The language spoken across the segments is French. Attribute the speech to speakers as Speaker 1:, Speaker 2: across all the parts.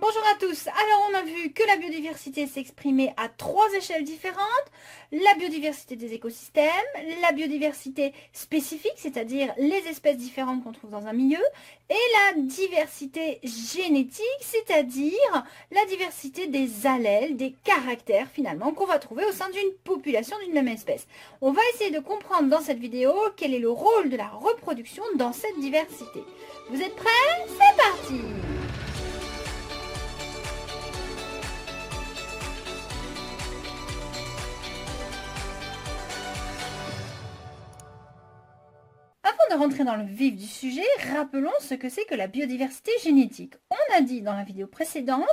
Speaker 1: Bonjour à tous. Alors on a vu que la biodiversité s'exprimait à 3 échelles différentes. La biodiversité des écosystèmes, la biodiversité spécifique, c'est-à-dire les espèces différentes qu'on trouve dans un milieu, et la diversité génétique, c'est-à-dire la diversité des allèles, des caractères finalement qu'on va trouver au sein d'une population d'une même espèce. On va essayer de comprendre dans cette vidéo quel est le rôle de la reproduction dans cette diversité. Vous êtes prêts? C'est parti! Avant de rentrer dans le vif du sujet, rappelons ce que c'est que la biodiversité génétique. On a dit dans la vidéo précédente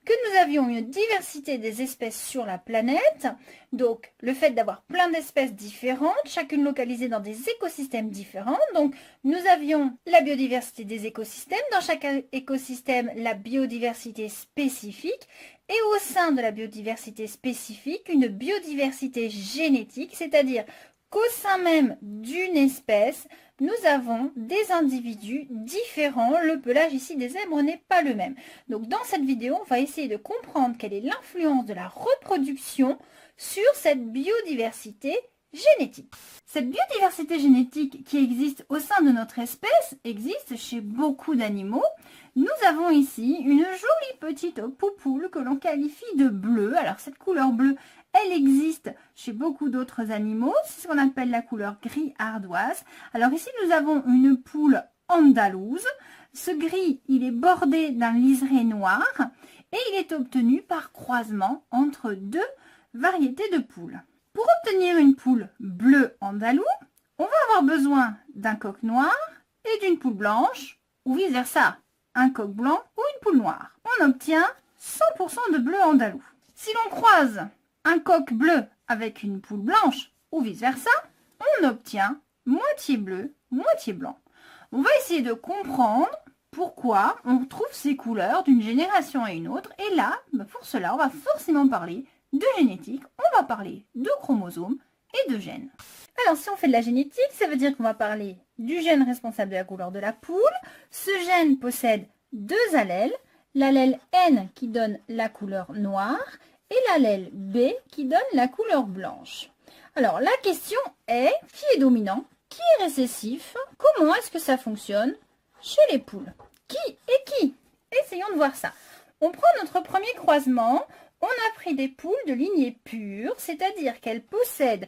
Speaker 1: que nous avions une diversité des espèces sur la planète, donc le fait d'avoir plein d'espèces différentes, chacune localisée dans des écosystèmes différents. Donc nous avions la biodiversité des écosystèmes, dans chaque écosystème la biodiversité spécifique, et au sein de la biodiversité spécifique, une biodiversité génétique, c'est-à-dire qu'au sein même d'une espèce, nous avons des individus différents. Le pelage ici des zèbres n'est pas le même. Donc dans cette vidéo, on va essayer de comprendre quelle est l'influence de la reproduction sur cette biodiversité génétique. Cette biodiversité génétique qui existe au sein de notre espèce existe chez beaucoup d'animaux. Nous avons ici une jolie petite poupoule que l'on qualifie de bleue. Alors cette couleur bleue, elle existe chez beaucoup d'autres animaux. C'est ce qu'on appelle la couleur gris ardoise. Alors ici, nous avons une poule andalouse. Ce gris, il est bordé d'un liseré noir et il est obtenu par croisement entre deux variétés de poules. Pour obtenir une poule bleu andalou, on va avoir besoin d'un coq noir et d'une poule blanche, ou vice-versa, un coq blanc ou une poule noire. On obtient 100% de bleu andalou. Si l'on croise un coq bleu avec une poule blanche, ou vice-versa, on obtient moitié bleu, moitié blanc. On va essayer de comprendre pourquoi on retrouve ces couleurs d'une génération à une autre. Et là, pour cela, on va forcément parler de génétique, on va parler de chromosomes et de gènes. Alors, si on fait de la génétique, ça veut dire qu'on va parler du gène responsable de la couleur de la poule. Ce gène possède deux allèles, l'allèle N qui donne la couleur noire et l'allèle B qui donne la couleur blanche. Alors, la question est, qui est dominant? Qui est récessif? Comment est-ce que ça fonctionne chez les poules? Qui est qui? Essayons de voir ça. On prend notre premier croisement. On a pris des poules de lignée pure, c'est-à-dire qu'elles possèdent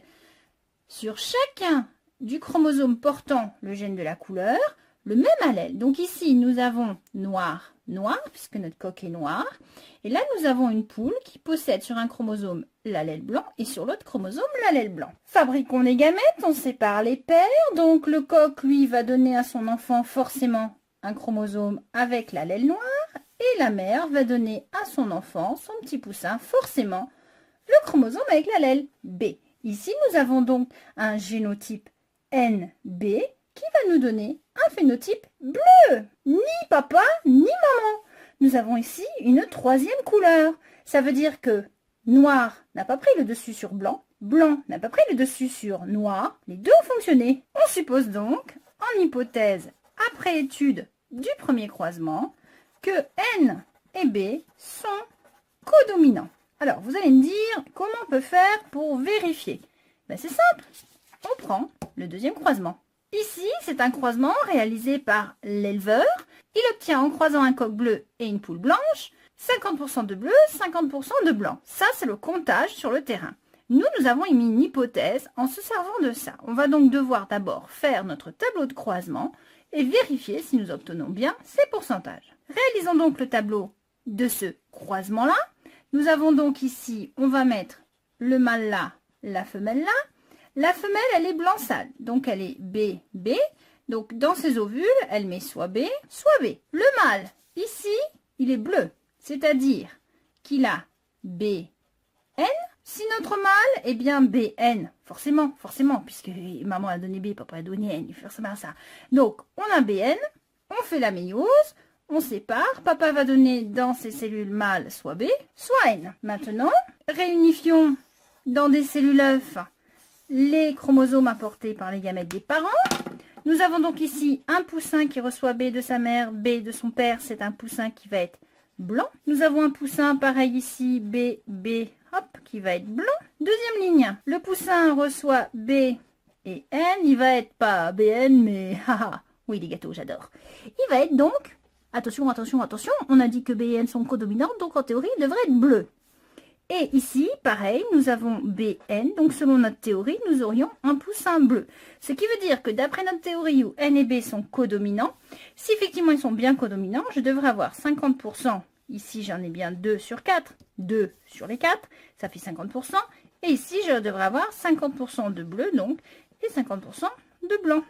Speaker 1: sur chacun du chromosome portant le gène de la couleur, le même allèle. Donc ici, nous avons noir, noir, puisque notre coq est noir. Et là, nous avons une poule qui possède sur un chromosome l'allèle blanc et sur l'autre chromosome l'allèle blanc. Fabriquons les gamètes, on sépare les paires. Donc le coq, lui, va donner à son enfant forcément un chromosome avec l'allèle noir. Et la mère va donner à son enfant, son petit poussin, forcément, le chromosome avec l'allèle B. Ici, nous avons donc un génotype NB qui va nous donner un phénotype bleu. Ni papa, ni maman. Nous avons ici une troisième couleur. Ça veut dire que noir n'a pas pris le dessus sur blanc, blanc n'a pas pris le dessus sur noir. Les deux ont fonctionné. On suppose donc, en hypothèse, après étude du premier croisement, que N et B sont codominants. Alors, vous allez me dire comment on peut faire pour vérifier. C'est simple, on prend le deuxième croisement. Ici, c'est un croisement réalisé par l'éleveur. Il obtient en croisant un coq bleu et une poule blanche, 50% de bleu, 50% de blanc. Ça, c'est le comptage sur le terrain. Nous avons émis une hypothèse en se servant de ça. On va donc devoir d'abord faire notre tableau de croisement et vérifier si nous obtenons bien ces pourcentages. Réalisons donc le tableau de ce croisement-là. Nous avons donc ici, on va mettre le mâle là, la femelle là. La femelle, elle est blanc sale, donc elle est B, B. Donc dans ses ovules, elle met soit B, soit B. Le mâle, ici, il est bleu, c'est-à-dire qu'il a BN. Si notre mâle est bien BN, forcément, puisque maman a donné B, papa a donné N, il faut forcément ça. Donc, on a BN, on fait la méiose, on sépare, papa va donner dans ses cellules mâles soit B, soit N. Maintenant, réunifions dans des cellules œufs les chromosomes apportés par les gamètes des parents. Nous avons donc ici un poussin qui reçoit B de sa mère, B de son père, c'est un poussin qui va être blanc. Nous avons un poussin pareil ici, B, B, hop, qui va être blanc. Deuxième ligne, le poussin reçoit B et N, il va être pas BN, mais haha, oui les gâteaux, j'adore. Il va être donc, attention, attention, attention, on a dit que B et N sont codominantes, donc en théorie, il devrait être bleu. Et ici, pareil, nous avons BN, donc selon notre théorie, nous aurions un poussin bleu. Ce qui veut dire que d'après notre théorie où N et B sont codominants, si effectivement ils sont bien codominants, je devrais avoir 50%, ici j'en ai bien 2 sur 4, 2 sur les 4, ça fait 50%, et ici je devrais avoir 50% de bleu, donc, et 50% de blanc.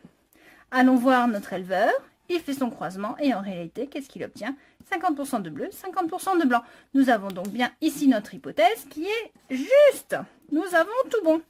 Speaker 1: Allons voir notre éleveur. Il fait son croisement et en réalité, qu'est-ce qu'il obtient? 50% de bleu, 50% de blanc. Nous avons donc bien ici notre hypothèse qui est juste. Nous avons tout bon.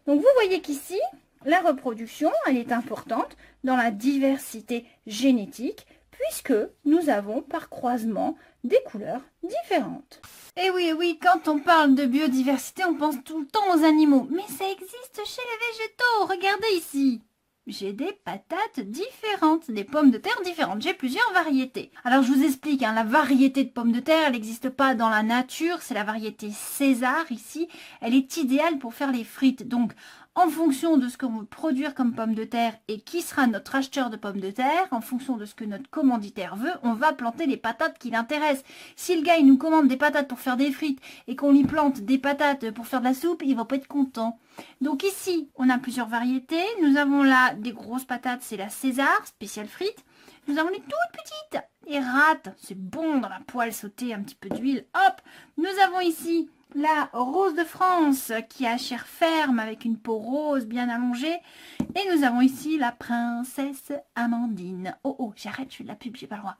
Speaker 1: Donc vous voyez qu'ici, la reproduction, elle est importante dans la diversité génétique puisque nous avons par croisement des couleurs différentes. Et oui, quand on parle de biodiversité, on pense tout le temps aux animaux. Mais ça existe chez les végétaux. Regardez ici. J'ai des patates différentes, des pommes de terre différentes. J'ai plusieurs variétés. Alors je vous explique, la variété de pommes de terre, elle n'existe pas dans la nature. C'est la variété César ici. Elle est idéale pour faire les frites. Donc en fonction de ce qu'on veut produire comme pommes de terre et qui sera notre acheteur de pommes de terre, en fonction de ce que notre commanditaire veut, on va planter les patates qui l'intéressent. Si le gars il nous commande des patates pour faire des frites et qu'on lui plante des patates pour faire de la soupe, il va pas être content. Donc ici, on a plusieurs variétés. Nous avons là des grosses patates, c'est la César, spéciale frites. Nous avons les toutes petites, les rates, c'est bon dans la poêle sautée, un petit peu d'huile, hop. Nous avons ici la rose de France qui a chair ferme avec une peau rose bien allongée. Et nous avons ici la princesse Amandine. Oh, j'arrête, je fais de la pub, j'ai pas le droit.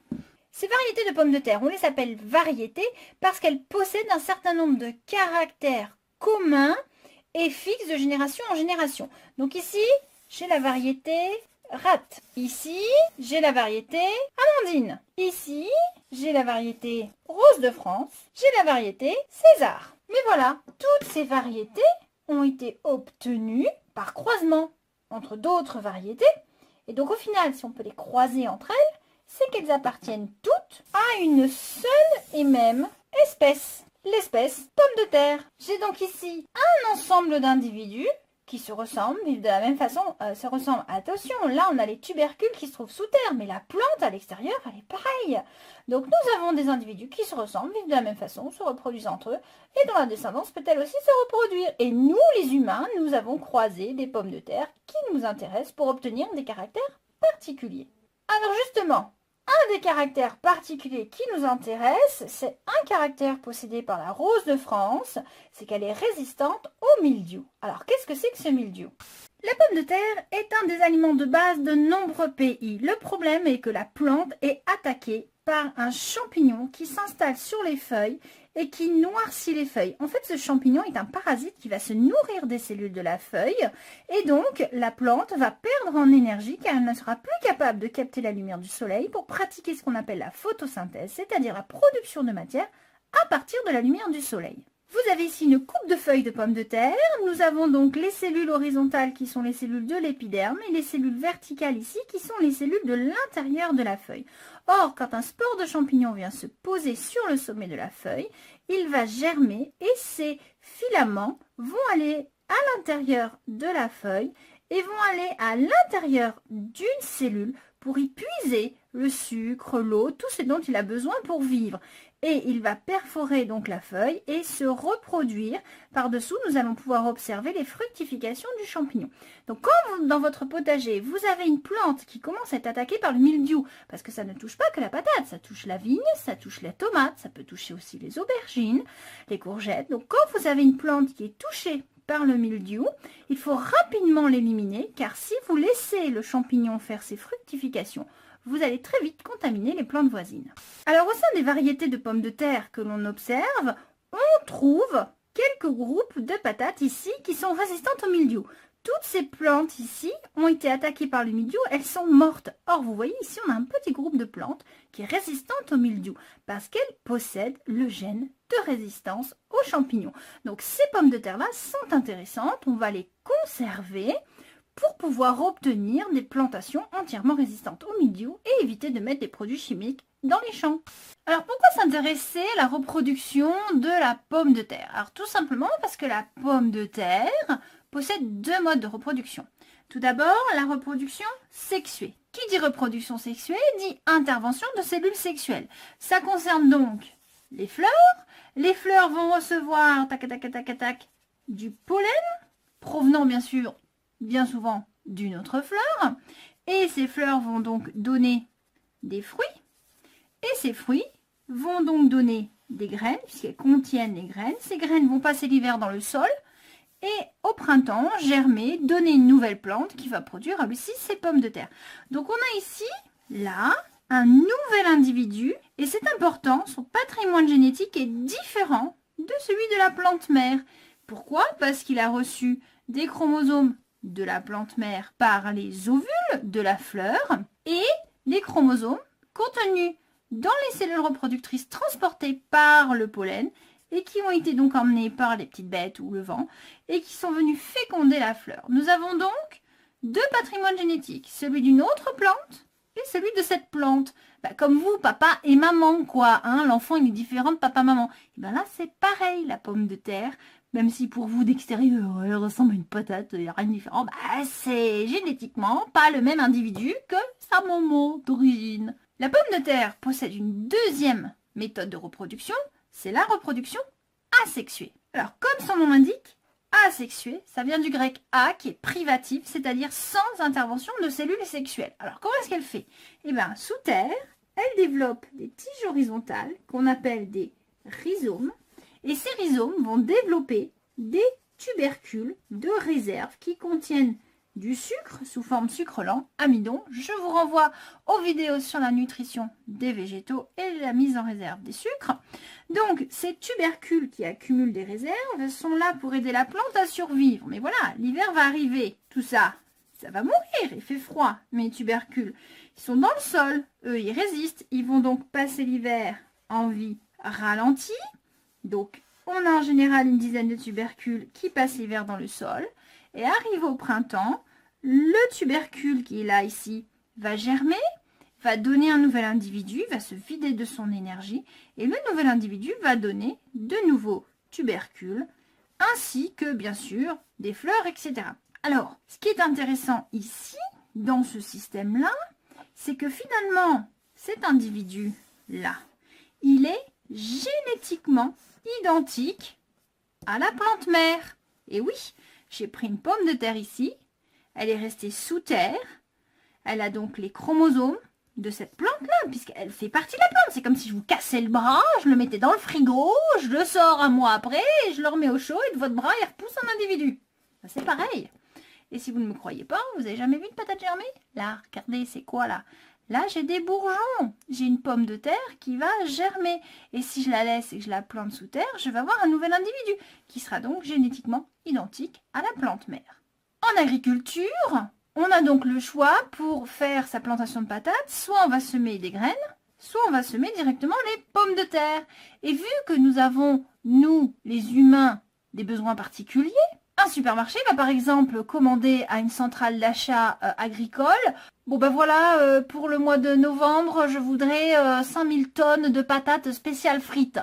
Speaker 1: Ces variétés de pommes de terre, on les appelle variétés parce qu'elles possèdent un certain nombre de caractères communs et fixes de génération en génération. Donc ici, j'ai la variété rate. Ici, j'ai la variété Amandine. Ici, j'ai la variété rose de France. J'ai la variété César. Mais voilà, toutes ces variétés ont été obtenues par croisement entre d'autres variétés. Et donc au final, si on peut les croiser entre elles, c'est qu'elles appartiennent toutes à une seule et même espèce. L'espèce pomme de terre. J'ai donc ici un ensemble d'individus qui se ressemblent, vivent de la même façon, se ressemblent. Attention, là on a les tubercules qui se trouvent sous terre, mais la plante à l'extérieur, elle est pareille. Donc nous avons des individus qui se ressemblent, vivent de la même façon, se reproduisent entre eux, et dont la descendance peut elle aussi se reproduire. Et nous, les humains, nous avons croisé des pommes de terre qui nous intéressent pour obtenir des caractères particuliers. Alors justement, un des caractères particuliers qui nous intéresse, c'est un caractère possédé par la rose de France, c'est qu'elle est résistante au mildiou. Alors qu'est-ce que c'est que ce mildiou? La pomme de terre est un des aliments de base de nombreux pays. Le problème est que la plante est attaquée par un champignon qui s'installe sur les feuilles et qui noircit les feuilles. En fait, ce champignon est un parasite qui va se nourrir des cellules de la feuille et donc la plante va perdre en énergie car elle ne sera plus capable de capter la lumière du soleil pour pratiquer ce qu'on appelle la photosynthèse, c'est-à-dire la production de matière à partir de la lumière du soleil. Vous avez ici une coupe de feuilles de pommes de terre. Nous avons donc les cellules horizontales qui sont les cellules de l'épiderme et les cellules verticales ici qui sont les cellules de l'intérieur de la feuille. Or, quand un spore de champignon vient se poser sur le sommet de la feuille, il va germer et ces filaments vont aller à l'intérieur de la feuille et vont aller à l'intérieur d'une cellule pour y puiser le sucre, l'eau, tout ce dont il a besoin pour vivre. Et il va perforer donc la feuille et se reproduire. Par-dessous, nous allons pouvoir observer les fructifications du champignon. Donc quand dans votre potager, vous avez une plante qui commence à être attaquée par le mildiou, parce que ça ne touche pas que la patate, ça touche la vigne, ça touche la tomate, ça peut toucher aussi les aubergines, les courgettes. Donc quand vous avez une plante qui est touchée par le mildiou, il faut rapidement l'éliminer, car si vous laissez le champignon faire ses fructifications, vous allez très vite contaminer les plantes voisines. Alors au sein des variétés de pommes de terre que l'on observe, on trouve quelques groupes de patates ici qui sont résistantes au mildiou. Toutes ces plantes ici ont été attaquées par le mildiou, elles sont mortes. Or vous voyez ici on a un petit groupe de plantes qui est résistante au mildiou parce qu'elles possèdent le gène de résistance aux champignons. Donc ces pommes de terre là sont intéressantes, on va les conserver pour pouvoir obtenir des plantations entièrement résistantes au mildiou et éviter de mettre des produits chimiques dans les champs. Alors pourquoi s'intéresser à la reproduction de la pomme de terre? Alors tout simplement parce que la pomme de terre possède deux modes de reproduction. Tout d'abord, la reproduction sexuée. Qui dit reproduction sexuée dit intervention de cellules sexuelles. Ça concerne donc les fleurs. Les fleurs vont recevoir tac, tac, tac, tac, du pollen, provenant bien sûr, bien souvent, d'une autre fleur. Et ces fleurs vont donc donner des fruits. Et ces fruits vont donc donner des graines, puisqu'elles contiennent les graines. Ces graines vont passer l'hiver dans le sol et au printemps germer, donner une nouvelle plante qui va produire aussi ses pommes de terre. Donc on a ici, là, un nouvel individu et c'est important, son patrimoine génétique est différent de celui de la plante mère. Pourquoi? Parce qu'il a reçu des chromosomes de la plante mère par les ovules de la fleur et les chromosomes contenus dans les cellules reproductrices transportées par le pollen et qui ont été donc emmenés par les petites bêtes ou le vent et qui sont venus féconder la fleur. Nous avons donc deux patrimoines génétiques, celui d'une autre plante et celui de cette plante. Comme vous, papa et maman, quoi. Hein, l'enfant, il est différent de papa-maman. Et bien là, c'est pareil, la pomme de terre. Même si pour vous, d'extérieur, elle ressemble à une patate, il n'y a rien de différent. C'est génétiquement pas le même individu que sa maman d'origine. La pomme de terre possède une deuxième méthode de reproduction, c'est la reproduction asexuée. Alors, comme son nom l'indique, asexuée, ça vient du grec a, qui est privatif, c'est-à-dire sans intervention de cellules sexuelles. Alors, comment est-ce qu'elle fait? Eh bien, sous terre, elle développe des tiges horizontales qu'on appelle des rhizomes. Et ces rhizomes vont développer des tubercules de réserve qui contiennent du sucre sous forme sucre lent, amidon. Je vous renvoie aux vidéos sur la nutrition des végétaux et la mise en réserve des sucres. Donc, ces tubercules qui accumulent des réserves sont là pour aider la plante à survivre. Mais voilà, l'hiver va arriver. Tout ça, ça va mourir. Il fait froid. Mais les tubercules, ils sont dans le sol. Eux, ils résistent. Ils vont donc passer l'hiver en vie ralentie. Donc, on a en général une dizaine de tubercules qui passent l'hiver dans le sol. Et arrivé au printemps, le tubercule qui est là ici va germer, va donner un nouvel individu, va se vider de son énergie. Et le nouvel individu va donner de nouveaux tubercules, ainsi que bien sûr des fleurs, etc. Alors, ce qui est intéressant ici, dans ce système-là, c'est que finalement, cet individu-là, il est génétiquement identique à la plante mère. Et oui, j'ai pris une pomme de terre ici, elle est restée sous terre, elle a donc les chromosomes de cette plante-là, puisqu'elle fait partie de la plante. C'est comme si je vous cassais le bras, je le mettais dans le frigo, je le sors un mois après, et je le remets au chaud, et de votre bras, il repousse un individu. C'est pareil. Et si vous ne me croyez pas, vous n'avez jamais vu de patate germer? Là, regardez, c'est quoi là? Là, j'ai des bourgeons. J'ai une pomme de terre qui va germer. Et si je la laisse et que je la plante sous terre, je vais avoir un nouvel individu qui sera donc génétiquement identique à la plante mère. En agriculture, on a donc le choix pour faire sa plantation de patates. Soit on va semer des graines, soit on va semer directement les pommes de terre. Et vu que nous avons, nous, les humains, des besoins particuliers, un supermarché va par exemple commander à une centrale d'achat agricole. Bon ben voilà, pour le mois de novembre, je voudrais 5000 tonnes de patates spéciales frites.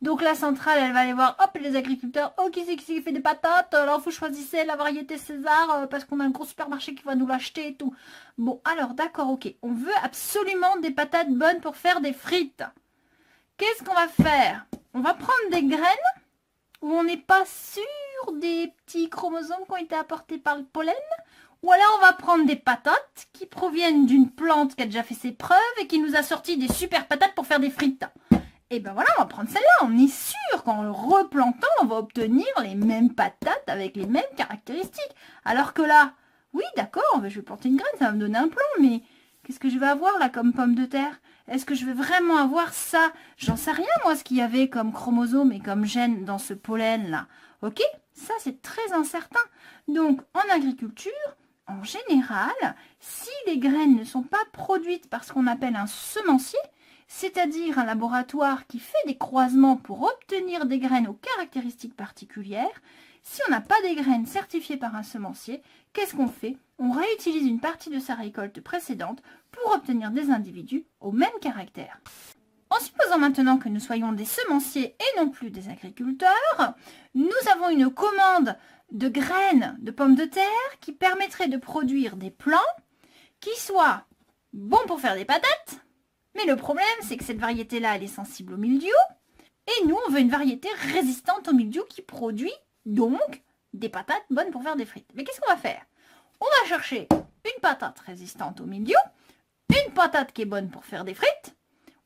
Speaker 1: Donc la centrale, elle va aller voir, hop, les agriculteurs, oh, qui c'est qui fait des patates? Alors vous choisissez la variété César parce qu'on a un gros supermarché qui va nous l'acheter et tout. Bon, alors d'accord, ok, on veut absolument des patates bonnes pour faire des frites. Qu'est-ce qu'on va faire? On va prendre des graines où on n'est pas sûr des petits chromosomes qui ont été apportés par le pollen, ou alors on va prendre des patates qui proviennent d'une plante qui a déjà fait ses preuves et qui nous a sorti des super patates pour faire des frites. Et ben voilà, on va prendre celle-là, on est sûr qu'en le replantant, on va obtenir les mêmes patates avec les mêmes caractéristiques. Alors que là, oui d'accord, je vais planter une graine, ça va me donner un plan, mais qu'est-ce que je vais avoir là comme pomme de terre? Est-ce que je vais vraiment avoir ça? J'en sais rien moi, ce qu'il y avait comme chromosome et comme gène dans ce pollen là. Ok? Ça c'est très incertain. Donc en agriculture, en général, si les graines ne sont pas produites par ce qu'on appelle un semencier, c'est-à-dire un laboratoire qui fait des croisements pour obtenir des graines aux caractéristiques particulières. Si on n'a pas des graines certifiées par un semencier, qu'est-ce qu'on fait? On réutilise une partie de sa récolte précédente pour obtenir des individus aux mêmes caractères. En supposant maintenant que nous soyons des semenciers et non plus des agriculteurs, nous avons une commande de graines de pommes de terre qui permettrait de produire des plants qui soient bons pour faire des patates. Mais le problème, c'est que cette variété-là, elle est sensible au mildiou. Et nous, on veut une variété résistante au mildiou qui produit donc des patates bonnes pour faire des frites. Mais qu'est-ce qu'on va faire? On va chercher une patate résistante au mildiou, une patate qui est bonne pour faire des frites.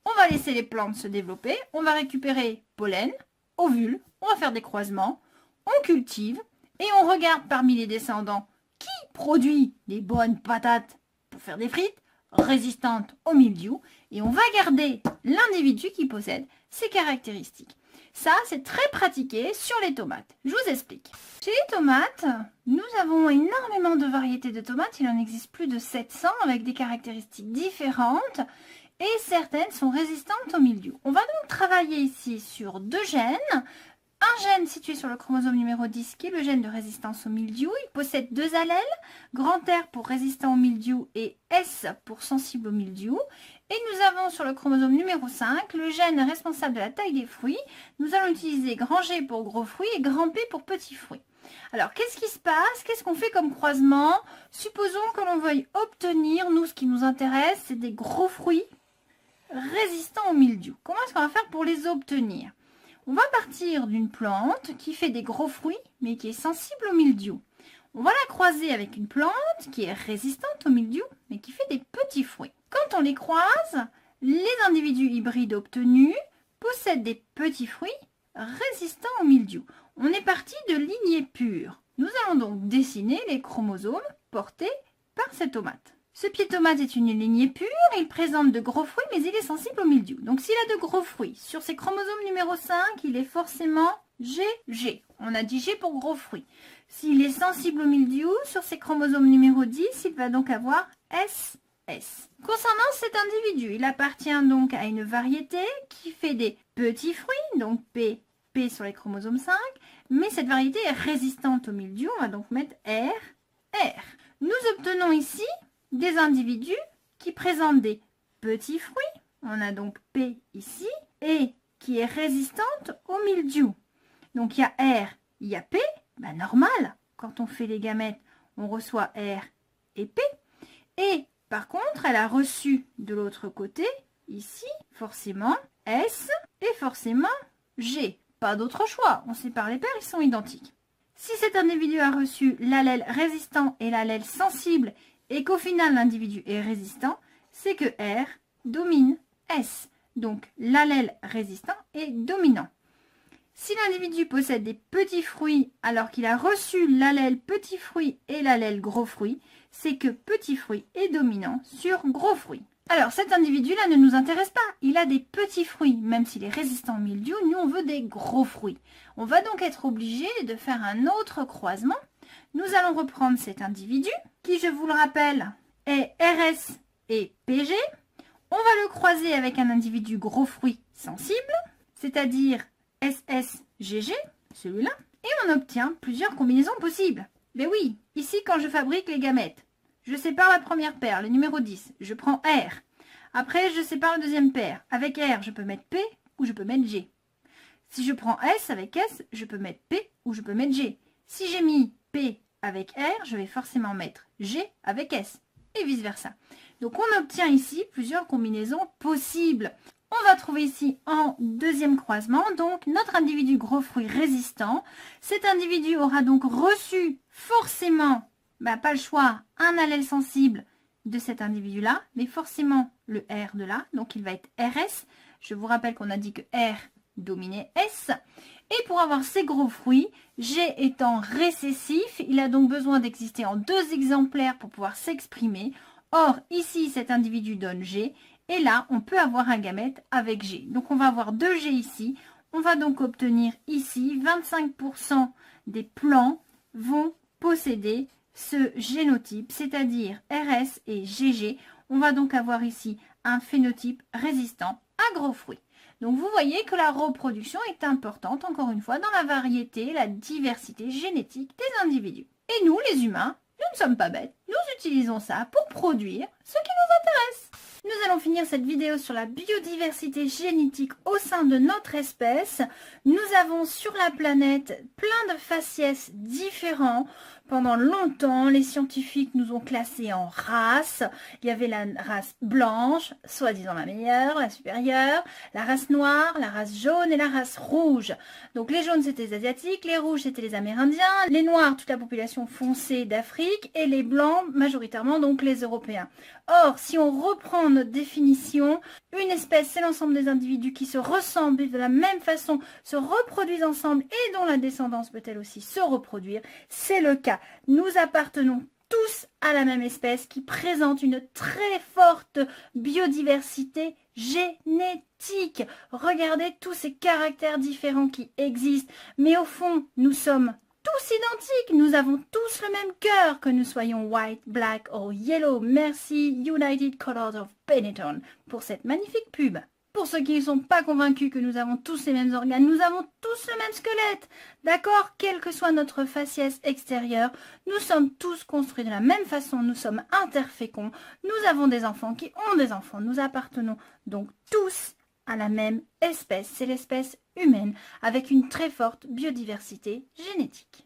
Speaker 1: On va laisser les plantes se développer. On va récupérer pollen, ovules. On va faire des croisements. On cultive. Et on regarde parmi les descendants qui produit des bonnes patates pour faire des frites résistantes au mildiou. Et on va garder l'individu qui possède ces caractéristiques. Ça, c'est très pratiqué sur les tomates. Je vous explique. Chez les tomates, nous avons énormément de variétés de tomates. Il en existe plus de 700 avec des caractéristiques différentes. Et certaines sont résistantes au mildiou. On va donc travailler ici sur deux gènes. Un gène situé sur le chromosome numéro 10 qui est le gène de résistance au mildiou. Il possède deux allèles, grand R pour résistant au mildiou et S pour sensible au mildiou. Et nous avons sur le chromosome numéro 5 le gène responsable de la taille des fruits. Nous allons utiliser grand G pour gros fruits et grand P pour petits fruits. Alors, qu'est-ce qui se passe? Qu'est-ce qu'on fait comme croisement? Supposons que l'on veuille obtenir, nous, ce qui nous intéresse, c'est des gros fruits résistants au mildiou. Comment est-ce qu'on va faire pour les obtenir? On va partir d'une plante qui fait des gros fruits, mais qui est sensible au mildiou. On va la croiser avec une plante qui est résistante au mildiou, mais qui fait des petits fruits. Quand on les croise, les individus hybrides obtenus possèdent des petits fruits résistants au mildiou. On est parti de lignées pures. Nous allons donc dessiner les chromosomes portés par cette tomate. Ce pied tomate est une lignée pure, il présente de gros fruits, mais il est sensible au mildiou. Donc s'il a de gros fruits, sur ses chromosomes numéro 5, il est forcément GG. On a dit G pour gros fruits. S'il est sensible au mildiou, sur ses chromosomes numéro 10, il va donc avoir SS. Concernant cet individu, il appartient donc à une variété qui fait des petits fruits, donc P sur les chromosomes 5, mais cette variété est résistante au mildiou, on va donc mettre R. Nous obtenons ici des individus qui présentent des petits fruits, on a donc P ici, et qui est résistante au mildiou. Donc il y a R, il y a P, ben normal, quand on fait les gamètes, on reçoit R et P. Et par contre, elle a reçu de l'autre côté, ici, forcément S et forcément G. Pas d'autre choix, on sépare les paires, ils sont identiques. Si cet individu a reçu l'allèle résistant et l'allèle sensible, et qu'au final l'individu est résistant, c'est que R domine S. Donc l'allèle résistant est dominant. Si l'individu possède des petits fruits alors qu'il a reçu l'allèle petit fruit et l'allèle gros fruit, c'est que petit fruit est dominant sur gros fruit. Alors cet individu-là ne nous intéresse pas, il a des petits fruits, même s'il est résistant au mildiou, nous on veut des gros fruits. On va donc être obligé de faire un autre croisement. Nous allons reprendre cet individu, qui je vous le rappelle est RS et PG. On va le croiser avec un individu gros fruit sensible, c'est-à-dire SSGG, celui-là, et on obtient plusieurs combinaisons possibles. Mais oui, ici quand je fabrique les gamètes, je sépare la première paire, le numéro 10, je prends R. Après, je sépare la deuxième paire. Avec R, je peux mettre P ou je peux mettre G. Si je prends S avec S, je peux mettre P ou je peux mettre G. Si j'ai mis P avec R, je vais forcément mettre G avec S et vice-versa. Donc on obtient ici plusieurs combinaisons possibles. On va trouver ici en deuxième croisement, donc notre individu gros fruit résistant. Cet individu aura donc reçu forcément, pas le choix, un allèle sensible de cet individu-là, mais forcément le R de là, donc il va être RS. Je vous rappelle qu'on a dit que R dominait S. Et pour avoir ces gros fruits, G étant récessif, il a donc besoin d'exister en deux exemplaires pour pouvoir s'exprimer. Or, ici, cet individu donne G. Et là, on peut avoir un gamète avec G. Donc, on va avoir 2 G ici. On va donc obtenir ici 25% des plants vont posséder ce génotype, c'est-à-dire RS et GG. On va donc avoir ici un phénotype résistant agrofruits. Donc vous voyez que la reproduction est importante, encore une fois, dans la variété, la diversité génétique des individus. Et nous, les humains, nous ne sommes pas bêtes, nous utilisons ça pour produire ce qui nous intéresse. Nous allons finir cette vidéo sur la biodiversité génétique au sein de notre espèce. Nous avons sur la planète plein de faciès différents. Pendant longtemps, les scientifiques nous ont classés en races. Il y avait la race blanche, soi-disant la meilleure, la supérieure, la race noire, la race jaune et la race rouge. Donc les jaunes c'était les Asiatiques, les rouges c'était les Amérindiens, les noirs toute la population foncée d'Afrique et les blancs majoritairement donc les Européens. Or, si on reprend notre définition, une espèce c'est l'ensemble des individus qui se ressemblent, vivent de la même façon, se reproduisent ensemble et dont la descendance peut elle aussi se reproduire. C'est le cas. Nous appartenons tous à la même espèce qui présente une très forte biodiversité génétique. Regardez tous ces caractères différents qui existent, mais au fond, nous sommes tous identiques, nous avons tous le même cœur, que nous soyons white, black ou yellow. Merci United Colors of Benetton pour cette magnifique pub. Pour ceux qui ne sont pas convaincus que nous avons tous les mêmes organes, nous avons tous le même squelette. D'accord? Quel que soit notre faciès extérieur, nous sommes tous construits de la même façon, nous sommes interféconds, nous avons des enfants qui ont des enfants, nous appartenons donc tous à la même espèce, c'est l'espèce humaine, avec une très forte biodiversité génétique.